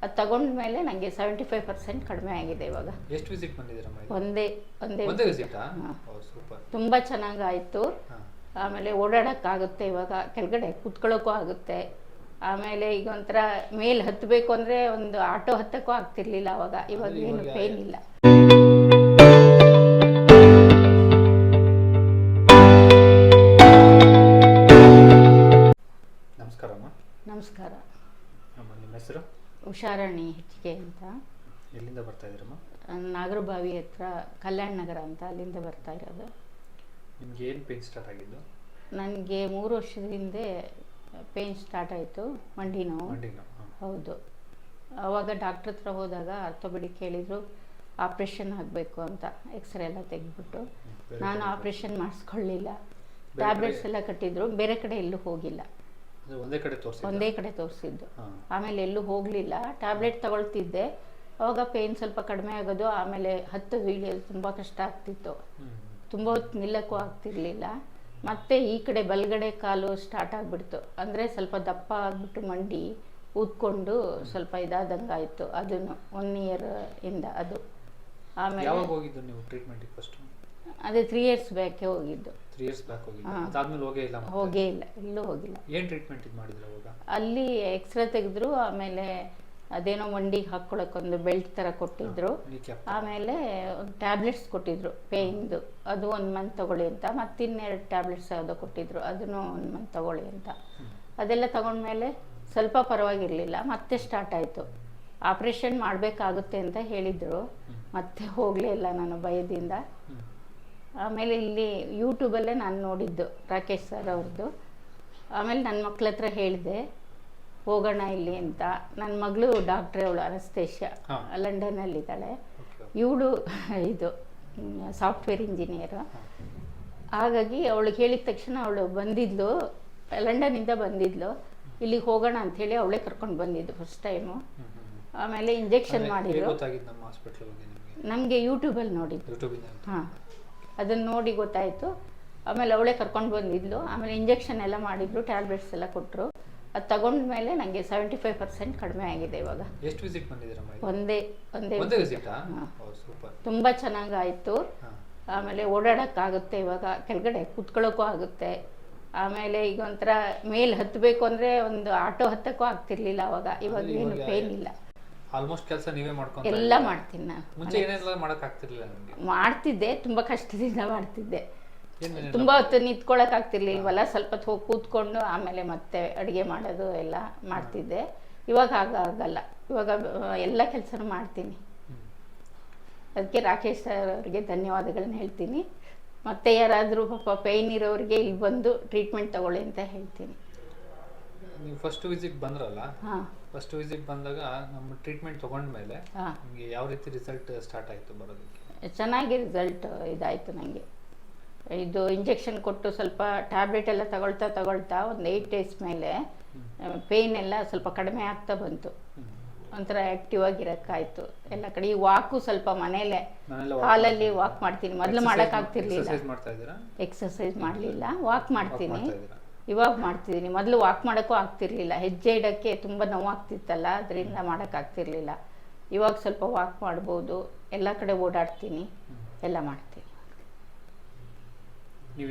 ಅದು ತಗೊಂಡ್ಮೇಲೆ ನನಗೆ 75% ಕಡಿಮೆ ಆಗಿದೆ ಇವಾಗ. ಎಷ್ಟು ವಿಸಿಟ್ ಬಂದಿದ್ದೀರಮ್ಮ? ಒಂದೇ ಒಂದೇ ವಿಸಿಟಾ? ಸೂಪರ್. ತುಂಬ ಚೆನ್ನಾಗಾಯಿತು. ಆಮೇಲೆ ಓಡಾಡೋಕ್ಕಾಗುತ್ತೆ, ಇವಾಗ ಕೆಳಗಡೆ ಕೂತ್ಕೊಳ್ಳೋಕ್ಕೂ ಆಗುತ್ತೆ. ಆಮೇಲೆ ಈಗ ಒಂಥರ ಮೇಲೆ ಹತ್ತಬೇಕು ಅಂದರೆ ಒಂದು ಆಟೋ ಹತ್ತಕ್ಕೂ ಆಗ್ತಿರ್ಲಿಲ್ಲ ಅವಾಗ. ಇವಾಗ ಏನು ಪೇನ್ ಇಲ್ಲ. ನಮಸ್ಕಾರಮ್ಮ. ನಮಸ್ಕಾರ. ನಿಮ್ಮ ಹೆಸರು? ಉಷಾರಾಣಿ ಹೆಚ್ಚಿಗೆ ಅಂತ. ಎಲ್ಲಿಂದ ಬರ್ತಾ ಇದ್ದೀರಮ್ಮ? ನಾಗರಬಾವಿ ಹತ್ರ ಕಲ್ಯಾಣ ನಗರ ಅಂತ, ಅಲ್ಲಿಂದ ಬರ್ತಾ ಇರೋದು. ನಿಮ್ಗೆ ಏನು ಪೇನ್ ಸ್ಟಾರ್ಟ್ ಆಗಿದ್ದು? ನನಗೆ 3 ವರ್ಷದ ಹಿಂದೆ ಪೇನ್ ಸ್ಟಾರ್ಟ್ ಆಯಿತು, ಮಂಡಿ ನೋವು. ಹೌದು. ಆವಾಗ ಡಾಕ್ಟ್ರ್ ಹತ್ರ ಹೋದಾಗ ಆರ್ಥೋಪೆಡಿಕ್ ಹೇಳಿದರು ಆಪ್ರೇಷನ್ ಆಗಬೇಕು ಅಂತ. ಎಕ್ಸ್ರೇ ಎಲ್ಲ ತೆಗೆದ್ಬಿಟ್ಟು ನಾನು ಆಪ್ರೇಷನ್ ಮಾಡಿಸ್ಕೊಳ್ಳಿಲ್ಲ. ಟ್ಯಾಬ್ಲೆಟ್ಸ್ ಎಲ್ಲ ಕಟ್ಟಿದ್ರು, ಬೇರೆ ಕಡೆ ಎಲ್ಲೂ ಹೋಗಿಲ್ಲ. ಒಂದೇ ಕಡೆ ತೋರಿಸಿದ್ದು. ಆಮೇಲೆ ಎಲ್ಲೂ ಹೋಗಲಿಲ್ಲ. ಟ್ಯಾಬ್ಲೆಟ್ ತಗೊಳ್ತಿದ್ದೆ. ಅವಾಗ ಪೇನ್ ಸ್ವಲ್ಪ ಕಡಿಮೆ ಆಗೋದು. ಆಮೇಲೆ ಹತ್ತೋದು ಇಳಿಯೋದು ತುಂಬ ಕಷ್ಟ ಆಗ್ತಿತ್ತು. ತುಂಬ ಹೊತ್ತು ನಿಲ್ಲಕ್ಕೂ ಆಗ್ತಿರ್ಲಿಲ್ಲ. ಮತ್ತು ಈ ಕಡೆ ಬಲಗಡೆ ಕಾಲು ಸ್ಟಾರ್ಟ್ ಆಗಿಬಿಡ್ತು. ಅಂದರೆ ಸ್ವಲ್ಪ ದಪ್ಪ ಆಗಿಬಿಟ್ಟು ಮಂಡಿ ಊದ್ಕೊಂಡು ಸ್ವಲ್ಪ ಇದಾದಂಗೆ ಆಯಿತು. ಅದನ್ನು 1 ಇಯರ್ ಇಂದ ಅದು. ಆಮೇಲೆ ಯಾವಾಗ ಹೋಗಿದ್ದು ನೀವು ಟ್ರೀಟ್ಮೆಂಟಿಗೆ ಫಸ್ಟ್? ಅದೇ 3 ಇಯರ್ಸ್ ಬ್ಯಾಕೆ ಹೋಗಿದ್ದು. 3 ಇಯರ್ಸ್ ಬ್ಯಾಕ್ ಹೋಗಿದ್ದು. ಅದಾದ್ಮೇಲೆ ಹೋಗೇ ಇಲ್ಲ, ಎಲ್ಲೂ ಹೋಗಿಲ್ಲ. ಏನು ಟ್ರೀಟ್ಮೆಂಟ್ ಇದು ಮಾಡಿದ್ರು ಅವಾಗ? ಅಲ್ಲಿ ಎಕ್ಸ್ರೇ ತೆಗೆದ್ರು. ಆಮೇಲೆ ಅದೇನೋ ಮಂಡಿಗೆ ಹಾಕ್ಕೊಳಕ್ಕೊಂದು ಬೆಲ್ಟ್ ಥರ ಕೊಟ್ಟಿದ್ರು. ಆಮೇಲೆ ಟ್ಯಾಬ್ಲೆಟ್ಸ್ ಕೊಟ್ಟಿದ್ರು ಪೇಯ್ನ್ದು. ಅದು 1 ಮಂತ್ ತಗೊಳ್ಳಿ ಅಂತ. ಮತ್ತಿನ್ನೆರಡು ಟ್ಯಾಬ್ಲೆಟ್ಸ್ ಯಾವುದೋ ಕೊಟ್ಟಿದ್ರು, ಅದನ್ನು 1 ಮಂತ್ ತಗೊಳ್ಳಿ ಅಂತ. ಅದೆಲ್ಲ ತಗೊಂಡ್ಮೇಲೆ ಸ್ವಲ್ಪ ಪರವಾಗಿರಲಿಲ್ಲ. ಮತ್ತೆ ಸ್ಟಾರ್ಟ್ ಆಯಿತು. ಆಪ್ರೇಷನ್ ಮಾಡಬೇಕಾಗುತ್ತೆ ಅಂತ ಹೇಳಿದರು. ಮತ್ತೆ ಹೋಗಲೇ ಇಲ್ಲ ನಾನು ಭಯದಿಂದ. ಆಮೇಲೆ ಇಲ್ಲಿ ಯೂಟ್ಯೂಬಲ್ಲೇ ನಾನು ನೋಡಿದ್ದು ರಾಕೇಶ್ ಸರ್ ಅವ್ರದ್ದು. ಆಮೇಲೆ ನನ್ನ ಮಕ್ಳ ಹತ್ರ ಹೇಳಿದೆ ಹೋಗೋಣ ಇಲ್ಲಿ ಅಂತ. ನನ್ನ ಮಗಳು ಡಾಕ್ಟ್ರೇ, ಅವಳು ಅನಸ್ತೇಷ್ಯಾ, ಲಂಡನ್ನಲ್ಲಿದ್ದಾಳೆ. ಇವಳು ಇದು ಸಾಫ್ಟ್ವೇರ್ ಇಂಜಿನಿಯರು. ಹಾಗಾಗಿ ಅವಳಿಗೆ ಹೇಳಿದ ತಕ್ಷಣ ಅವಳು ಬಂದಿದ್ಲು, ಲಂಡನ್ನಿಂದ ಬಂದಿದ್ಲು. ಇಲ್ಲಿಗೆ ಹೋಗೋಣ ಅಂಥೇಳಿ ಅವಳೇ ಕರ್ಕೊಂಡು ಬಂದಿದ್ದು ಫಸ್ಟ್ ಟೈಮು. ಆಮೇಲೆ ಇಂಜೆಕ್ಷನ್ ಮಾಡಿದ್ರು. ನಮಗೆ ಯೂಟ್ಯೂಬಲ್ಲಿ ನೋಡಿದ್ದು. ಹಾಂ, ಅದನ್ನು ನೋಡಿ ಗೊತ್ತಾಯಿತು. ಆಮೇಲೆ ಅವಳೇ ಕರ್ಕೊಂಡು ಬಂದಿದ್ಲು. ಆಮೇಲೆ ಇಂಜೆಕ್ಷನ್ ಎಲ್ಲ ಮಾಡಿದ್ರು, ಟ್ಯಾಬ್ಲೆಟ್ಸ್ ಎಲ್ಲ ಕೊಟ್ಟರು. ಅದು ತಗೊಂಡ್ಮೇಲೆ ನನಗೆ 75% ಕಡಿಮೆ ಆಗಿದೆ ಇವಾಗ. ಎಷ್ಟು ವಿಸಿಟ್ ಬಂದಿದ್ದೀರಮ್ಮ? ಒಂದೇ ವಿಸಿಟಾ? ಸೂಪರ್. ತುಂಬ ಚೆನ್ನಾಗಾಯಿತು. ಆಮೇಲೆ ಓಡಾಡೋಕ್ಕಾಗುತ್ತೆ, ಇವಾಗ ಕೆಳಗಡೆ ಕೂತ್ಕೊಳ್ಳೋಕ್ಕೂ ಆಗುತ್ತೆ. ಆಮೇಲೆ ಈಗ ಒಂಥರ ಮೇಲೆ ಹತ್ತಬೇಕು ಅಂದರೆ ಒಂದು ಆಟೋ ಹತ್ತಕ್ಕೂ ಆಗ್ತಿರ್ಲಿಲ್ಲ ಅವಾಗ. ಇವಾಗ ಏನು ಪೇನ್ ಇಲ್ಲ. ಆಲ್ಮೋಸ್ಟ್ ಕೆಲಸ ನೀವೇ ಮಾಡ್ಕೊಂಡು ಎಲ್ಲ ಮಾಡ್ತೀನಿ ನಾನು. ಮುಂಚೆ ಏನೆಲ್ಲ ಮಾಡಕ್ಕೆ ಆಗ್ತಿರ್ಲಿಲ್ಲ ನಿಮಗೆ? ಮಾಡ್ತಿದ್ದೆ, ತುಂಬ ಕಷ್ಟದಿಂದ ಮಾಡ್ತಿದ್ದೆ. ತುಂಬ ಹೊತ್ತು ನಿಂತ್ಕೊಳ್ಳೋಕೆ ಆಗ್ತಿರ್ಲಿಲ್ವಲ್ಲ, ಸ್ವಲ್ಪ ಹೊತ್ತು ಹೋಗಿ ಕೂತ್ಕೊಂಡು ಆಮೇಲೆ ಮತ್ತೆ ಅಡುಗೆ ಮಾಡೋದು ಎಲ್ಲ ಮಾಡ್ತಿದ್ದೆ. ಇವಾಗ ಆಗಲ್ಲ. ಇವಾಗ ಎಲ್ಲ ಕೆಲಸನೂ ಮಾಡ್ತೀನಿ. ಅದಕ್ಕೆ ರಾಕೇಶ್ ಸರ್ ಅವರಿಗೆ ಧನ್ಯವಾದಗಳನ್ನ ಹೇಳ್ತೀನಿ. ಮತ್ತೆ ಯಾರಾದರೂ ಪಾಪ ಪೇಯ್ನ್ ಇರೋರಿಗೆ ಇಲ್ಲಿ ಬಂದು ಟ್ರೀಟ್ಮೆಂಟ್ ತಗೊಳ್ಳಿ ಅಂತ ಹೇಳ್ತೀನಿ. ನೀವು ಫಸ್ಟ್ ವಿಸಿಟ್ ಬಂದ್ರಲ್ಲ, ಫಸ್ಟ್ ವಿಸಿಟ್ ಬಂದಾಗ ನಮ್ಮ ಟ್ರೀಟ್ಮೆಂಟ್ ತೊಗೊಂಡ್ಮೇಲೆ ನಿಮಗೆ ಯಾವ ರೀತಿ ರಿಸಲ್ಟ್ ಸ್ಟಾರ್ಟ್ ಆಯಿತು ಬರೋದಕ್ಕೆ? ಚೆನ್ನಾಗಿ ರಿಸಲ್ಟ್ ಇದಾಯಿತು ನನಗೆ. ಇದು ಇಂಜೆಕ್ಷನ್ ಕೊಟ್ಟು ಸ್ವಲ್ಪ ಟ್ಯಾಬ್ಲೆಟ್ ಎಲ್ಲ ತಗೊಳ್ತಾ ಒಂದು 8 ಡೇಸ್ ಮೇಲೆ ಪೇಯ್ನ್ ಎಲ್ಲ ಸ್ವಲ್ಪ ಕಡಿಮೆ ಆಗ್ತಾ ಬಂತು. ಒಂಥರ ಆ್ಯಕ್ಟಿವ್ ಆಗಿರೋಕ್ಕಾಯ್ತು ಎಲ್ಲ ಕಡೆ. ಈ ವಾಕು ಸ್ವಲ್ಪ ಮನೇಲೆ ಹಾಲಲ್ಲಿ ವಾಕ್ ಮಾಡ್ತೀನಿ. ಮೊದಲು ಮಾಡೋಕ್ಕಾಗ್ತಿರ್ಲಿಲ್ಲ. ಎಕ್ಸಸೈಸ್ ಮಾಡಲಿಲ್ಲ, ವಾಕ್ ಮಾಡ್ತೀನಿ. ಇವಾಗ ಮಾಡ್ತಿದ್ದೀನಿ. ಮೊದಲು ವಾಕ್ ಮಾಡೋಕ್ಕೂ ಆಗ್ತಿರ್ಲಿಲ್ಲ. ಹೆಜ್ಜೆ ಇಡೋಕ್ಕೆ ತುಂಬ ನೋವಾಗ್ತಿತ್ತಲ್ಲ, ಅದರಿಂದ ಮಾಡೋಕ್ಕಾಗ್ತಿರ್ಲಿಲ್ಲ. ಇವಾಗ ಸ್ವಲ್ಪ ವಾಕ್ ಮಾಡ್ಬೋದು, ಎಲ್ಲ ಕಡೆ ಓಡಾಡ್ತೀನಿ, ಎಲ್ಲ ಮಾಡ್ತೀನಿ.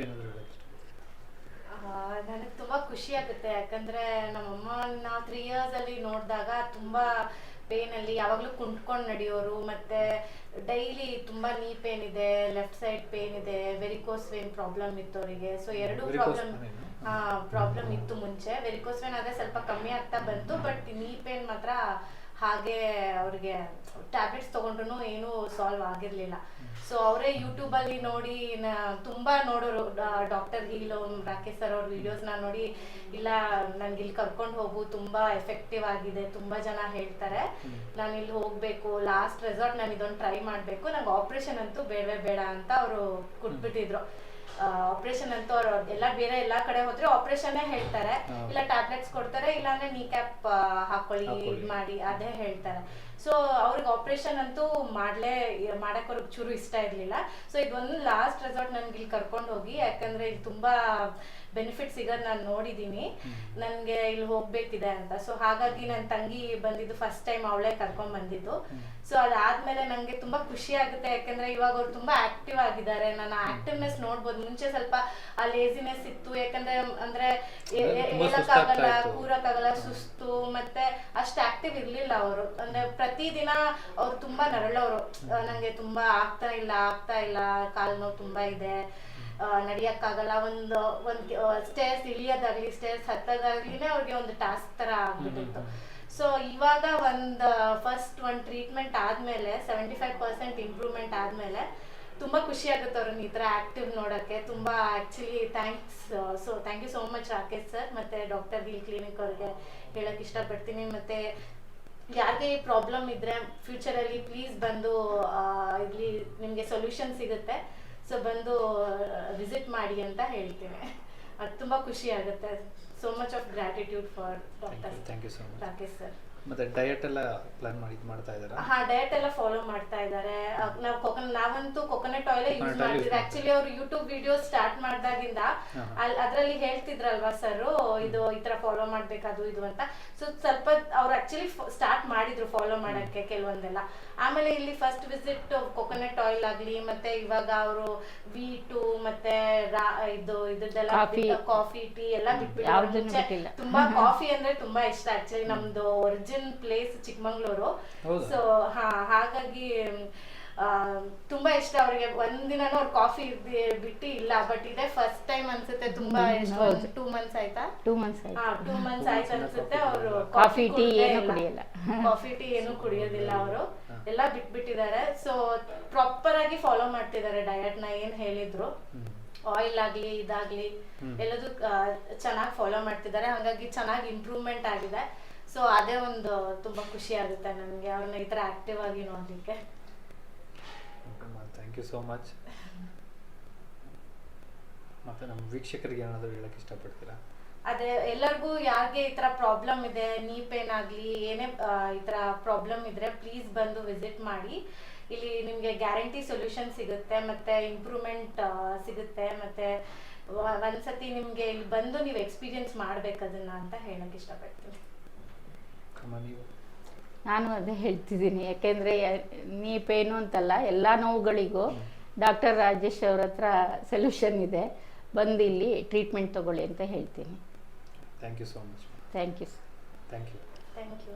ನನಗೆ ತುಂಬ ಖುಷಿ ಆಗುತ್ತೆ. ಯಾಕಂದರೆ ನಮ್ಮಮ್ಮನ 3 ಇಯರ್ಸಲ್ಲಿ ನೋಡಿದಾಗ ತುಂಬ ಪೇನಲ್ಲಿ ಯಾವಾಗಲೂ ಕುಂಟ್ಕೊಂಡು ನಡೆಯೋರು. ಮತ್ತು ಡೈಲಿ ತುಂಬ ನೀ ಪೇನ್ ಇದೆ, ಲೆಫ್ಟ್ ಸೈಡ್ ಪೇನ್ ಇದೆ, ವೆರಿಕೋಸ್ ವೇನ್ ಪ್ರಾಬ್ಲಮ್ ಇತ್ತು ಅವರಿಗೆ. ಸೊ 2 ಪ್ರಾಬ್ಲಮ್ ಇತ್ತು ಮುಂಚೆ. ವೆರಿಕೋಸ್ ವೇನ್ ಆದರೆ ಸ್ವಲ್ಪ ಕಮ್ಮಿ ಆಗ್ತಾ ಬಂತು, ಬಟ್ ನೀ ಪೇನ್ ಮಾತ್ರ ಹಾಗೆ ಅವ್ರಿಗೆ ಟ್ಯಾಬ್ಲೆಟ್ಸ್ ತೊಗೊಂಡ್ರು ಏನೂ ಸಾಲ್ವ್ ಆಗಿರಲಿಲ್ಲ. ಸೊ ಅವರೇ ಯೂಟ್ಯೂಬಲ್ಲಿ ನೋಡಿ ತುಂಬ ನೋಡೋರು. ಡಾಕ್ಟರ್ ಹೀಲೋ ರಾಕೇಶ್ ಸರ್ ಅವ್ರ ವಿಡಿಯೋಸ್ನ ನೋಡಿ, ಇಲ್ಲ ನನಗೆ ಇಲ್ಲಿ ಕರ್ಕೊಂಡು ಹೋಗು, ತುಂಬ ಎಫೆಕ್ಟಿವ್ ಆಗಿದೆ, ತುಂಬ ಜನ ಹೇಳ್ತಾರೆ, ನಾನು ಇಲ್ಲಿ ಹೋಗಬೇಕು, ಲಾಸ್ಟ್ ರೆಸಾರ್ಟ್ ನಾನು ಇದೊಂದು ಟ್ರೈ ಮಾಡಬೇಕು, ನಂಗೆ ಆಪ್ರೇಷನ್ ಅಂತೂ ಬೇಡವೇ ಬೇಡ ಅಂತ ಅವರು ಕೊಟ್ಬಿಟ್ಟಿದ್ರು. ಆಪರೇಷನ್ ಅಂತೂ ಅವ್ರು ಬೇರೆ ಎಲ್ಲಾ ಕಡೆ ಹೋದ್ರೆ ಆಪರೇಷನ್ ಹೇಳ್ತಾರೆ, ಇಲ್ಲ ಟ್ಯಾಬ್ಲೆಟ್ಸ್ ಕೊಡ್ತಾರೆ, ಇಲ್ಲಾಂದ್ರೆ ನೀ ಕ್ಯಾಪ್ ಹಾಕೊಳ್ಳಿ ಇದ್ ಮಾಡಿ ಅದೇ ಹೇಳ್ತಾರೆ. ಸೊ ಅವ್ರಿಗೆ ಆಪರೇಷನ್ ಅಂತೂ ಮಾಡಕ್ ಅವ್ರಿಗೆ ಚೂರು ಇಷ್ಟ ಇರ್ಲಿಲ್ಲ. ಸೊ ಇದೊಂದು ಲಾಸ್ಟ್ ರೆಸಾರ್ಟ್ ನನ್ಗೆ ಇಲ್ಲಿ ಕರ್ಕೊಂಡು ಹೋಗಿ, ಯಾಕಂದ್ರೆ ಇಲ್ಲಿ ತುಂಬಾ ಬೆನಿಫಿಟ್ ಸಿಗೋದು ನಾನು ನೋಡಿದ್ದೀನಿ. ನನಗೆ ಇಲ್ಲಿ ಹೋಗ್ಬೇಕಿದೆ ಅಂತ. ಸೊ ಹಾಗಾಗಿ ನನ್ನ ತಂಗಿ ಬಂದಿದ್ದು ಫಸ್ಟ್ ಟೈಮ್, ಅವಳೇ ಕರ್ಕೊಂಡ್ ಬಂದಿದ್ದು. ಸೊ ಅದಾದ್ಮೇಲೆ ನನಗೆ ತುಂಬಾ ಖುಷಿ ಆಗುತ್ತೆ, ಯಾಕಂದ್ರೆ ಇವಾಗ ಅವ್ರು ತುಂಬಾ ಆಕ್ಟಿವ್ ಆಗಿದ್ದಾರೆ. ನನ್ನ ಆಕ್ಟಿವ್ನೆಸ್ ನೋಡ್ಬೋದು. ಮುಂಚೆ ಸ್ವಲ್ಪ ಆ ಲೇಸಿನೆಸ್ ಇತ್ತು, ಯಾಕಂದ್ರೆ ಅಂದ್ರೆ ಹೇಳಕ್ಕಾಗಲ್ಲ, ಕೂರಕ್ಕಾಗಲ್ಲ, ಸುಸ್ತು, ಮತ್ತೆ ಅಷ್ಟು ಆಕ್ಟಿವ್ ಇರ್ಲಿಲ್ಲ ಅವರು. ಅಂದ್ರೆ ಪ್ರತಿದಿನ ಅವ್ರು ತುಂಬಾ ನರಳೋರು. ನಂಗೆ ತುಂಬಾ ಆಗ್ತಾ ಇಲ್ಲ, ಕಾಲ್ ನೋವು ತುಂಬಾ ಇದೆ, ನಡಿಯಕ್ಕಾಗಲ್ಲ, ಒಂದು ಸ್ಟೇರ್ಸ್ ಇಳಿಯೋದಾಗ್ಲಿ ಸ್ಟೇರ್ಸ್ ಹತ್ತೋದಾಗ್ಲಿನೇ ಅವ್ರಿಗೆ ಒಂದು ಟಾಸ್ಕ್ ತರ ಆಗ್ಬಿಟ್ಟಿತ್ತು. ಸೊ ಇವಾಗ ಫಸ್ಟ್ ಒಂದು ಟ್ರೀಟ್ಮೆಂಟ್ ಆದ್ಮೇಲೆ 75% ಇಂಪ್ರೂವ್ಮೆಂಟ್ ಆದ್ಮೇಲೆ ತುಂಬಾ ಖುಷಿ ಆಗುತ್ತೆ ಅವ್ರನ್ನ ಈ ತರ ಆಕ್ಟಿವ್ ನೋಡಕ್ಕೆ. ತುಂಬಾ actually thank you so much Rakesh sir ಮತ್ತೆ ಡಾಕ್ಟರ್ ಗಿಲ್ ಕ್ಲಿನಿಕ್ ಅವ್ರಿಗೆ ಹೇಳಕ್ ಇಷ್ಟಪಡ್ತೀನಿ. ಮತ್ತೆ ಯಾರಿಗೆ ಈ ಪ್ರಾಬ್ಲಮ್ ಇದ್ರೆ ಫ್ಯೂಚರ್ ಅಲ್ಲಿ ಪ್ಲೀಸ್ ಬಂದು ಇಲ್ಲಿ ನಿಮ್ಗೆ ಸೊಲ್ಯೂಷನ್ ಸಿಗುತ್ತೆ. ಸೊ ಬಂದು ವಿಸಿಟ್ ಮಾಡಿ ಅಂತ ಹೇಳ್ತೀನಿ. ಅದು ತುಂಬಾ ಖುಷಿ ಆಗುತ್ತೆ. So much of gratitude for doctor thank you so much. Rakesh sir. ಮತ್ತೆ ಡಯಟ್ ಎಲ್ಲ ಪ್ಲಾನ್ ಮಾಡ್ತಾ ಇದ್ದಾರಾ? ಹಾ, ಡಯಟ್ ಎಲ್ಲ ಫಾಲೋ ಮಾಡ್ತಾ ಇದ್ದಾರೆ. ನಾವಂತೂ ಕೊಕೊನಟ್ ಆಯಿಲ್ ಯೂಸ್ ಮಾಡ್ತಿದ್ವಿ. ಆಕ್ಚುಲಿ ಅವ್ರು ಯೂಟ್ಯೂಬ್ ವಿಡಿಯೋ ಸ್ಟಾರ್ಟ್ ಮಾಡ್ದಾಗಿಂದ ಅದ್ರಲ್ಲಿ ಹೇಳ್ತಿದ್ರಲ್ವಾ ಸರ್, ಇದು ಈ ತರ ಫಾಲೋ ಮಾಡ್ಬೇಕು ಇದು ಅಂತ. ಸೊ ಸ್ವಲ್ಪ ಅವ್ರು ಆಕ್ಚುಲಿ ಸ್ಟಾರ್ಟ್ ಮಾಡಿದ್ರು ಫಾಲೋ ಮಾಡಕ್ಕೆ ಕೆಲವೊಂದೆಲ್ಲ. ಆಮೇಲೆ ಇಲ್ಲಿ ಫಸ್ಟ್ ವಿಸಿಟ್ ಕೊಕೊನಟ್ ಆಯಿಲ್ ಆಗ್ಲಿ, ಮತ್ತೆ ಇವಾಗ ಅವರು ವೀಟು ಮತ್ತೆ ಇದ್ರದ್ದೆಲ್ಲ ಕಾಫಿ ಟೀ ಎಲ್ಲ ಬಿಟ್ಬಿಟ್ಟು. ತುಂಬಾ ಕಾಫಿ ಅಂದ್ರೆ ತುಂಬಾ ಇಷ್ಟ ಆಕ್ಚುಲಿ. ನಮ್ದು ಒರಿಜಿನಲ್ ಪ್ಲೇಸ್ ಚಿಕ್ಕಮಂಗ್ಳೂರು. ಸೊ ಹಾಗಾಗಿ ತುಂಬಾ ಇಷ್ಟ ಅವ್ರಿಗೆ. ಒಂದಿನಾನು ಅವ್ರು ಕಾಫಿ ಬಿಟ್ಟು ಇಲ್ಲ. ಬಟ್ ಇದೇ ಫಸ್ಟ್ ಟೈಮ್ ಅನ್ಸುತ್ತೆ. ತುಂಬಾ 2 months ಆಯ್ತಾ? 2 months ಆಯ್ತು. 2 months ಆಯ್ತು ಅನ್ಸುತ್ತೆ. ಅವರು ಕಾಫಿ ಟೀ ಏನು ಕುಡಿಯಲ್ಲ. ಕಾಫಿ ಟೀ ಏನು ಕುಡಿಯೋದಿಲ್ಲ ಅವರು. ಎಲ್ಲ ಬಿಟ್ಬಿಟ್ಟಿದ್ದಾರೆ. ಸೊ ಪ್ರಾಪರ್ ಆಗಿ ಫಾಲೋ ಮಾಡ್ತಿದ್ದಾರೆ ಡಯಟ್ ನ. ಏನ್ ಹೇಳಿದ್ರು ಆಯಿಲ್ ಆಗ್ಲಿ ಇದಾಗ್ಲಿ ಎಲ್ಲದೂ ಚೆನ್ನಾಗಿ ಫಾಲೋ ಮಾಡ್ತಿದ್ದಾರೆ. ಹಾಗಾಗಿ ಚೆನ್ನಾಗಿ ಇಂಪ್ರೂವ್ಮೆಂಟ್ ಆಗಿದೆ. ಸೊ ಅದೇ ಒಂದು ತುಂಬಾ ಖುಷಿ ಆಗುತ್ತೆ ನನಗೆ ಅವ್ರನ್ನ ಈ ತರ ಆಕ್ಟಿವ್ ಆಗಿ ನೋಡ್ಲಿಕ್ಕೆ. Thank you so much. ಮತ್ತೆ ನಮ್ಮ ವೀಕ್ಷಕರಿಗೆ ಏನಾದರೂ ಹೇಳಕ್ ಇಷ್ಟಪಡ್ತೀರಾ? ಅದೇ ಎಲ್ಲರಿಗೂ ಯಾರಿಗೆ ಈ ತರ ಪ್ರಾಬ್ಲಮ್ ಇದೆ, ನೀ ಪೇನ್ ಆಗ್ಲಿ ಏನೇ ಈ ತರ ಪ್ರಾಬ್ಲಮ್ ಇದ್ರೆ ಪ್ಲೀಸ್ ಬಂದು ವಿಸಿಟ್ ಮಾಡಿ. ಇಲ್ಲಿ ನಿಮ್ಗೆ ಗ್ಯಾರಂಟಿ ಸೊಲ್ಯೂಷನ್ ಸಿಗುತ್ತೆ, ಮತ್ತೆ ಇಂಪ್ರೂವ್ಮೆಂಟ್ ಸಿಗುತ್ತೆ. ಮತ್ತೆ ಒಂದ್ಸತಿ ನಿಮ್ಗೆ ಇಲ್ಲಿ ಬಂದು ನೀವು ಎಕ್ಸ್ಪೀರಿಯನ್ಸ್ ಮಾಡ್ಬೇಕು ಅದನ್ನ ಅಂತ ಹೇಳಕ್ ಇಷ್ಟಪಡ್ತೀನಿ. ನಾನು ಅದೇ ಹೇಳ್ತಿದ್ದೀನಿ. ಯಾಕೆಂದರೆ ನೀ ಪೇನು ಅಂತಲ್ಲ, ಎಲ್ಲ ನೋವುಗಳಿಗೂ ಡಾಕ್ಟರ್ ರಾಜೇಶ್ ಅವ್ರ ಹತ್ರ ಸೊಲ್ಯೂಷನ್ ಇದೆ. ಬಂದು ಇಲ್ಲಿ ಟ್ರೀಟ್ಮೆಂಟ್ ತಗೊಳ್ಳಿ ಅಂತ ಹೇಳ್ತೀನಿ. Thank you so much. Thank you. Thank you. Thank you.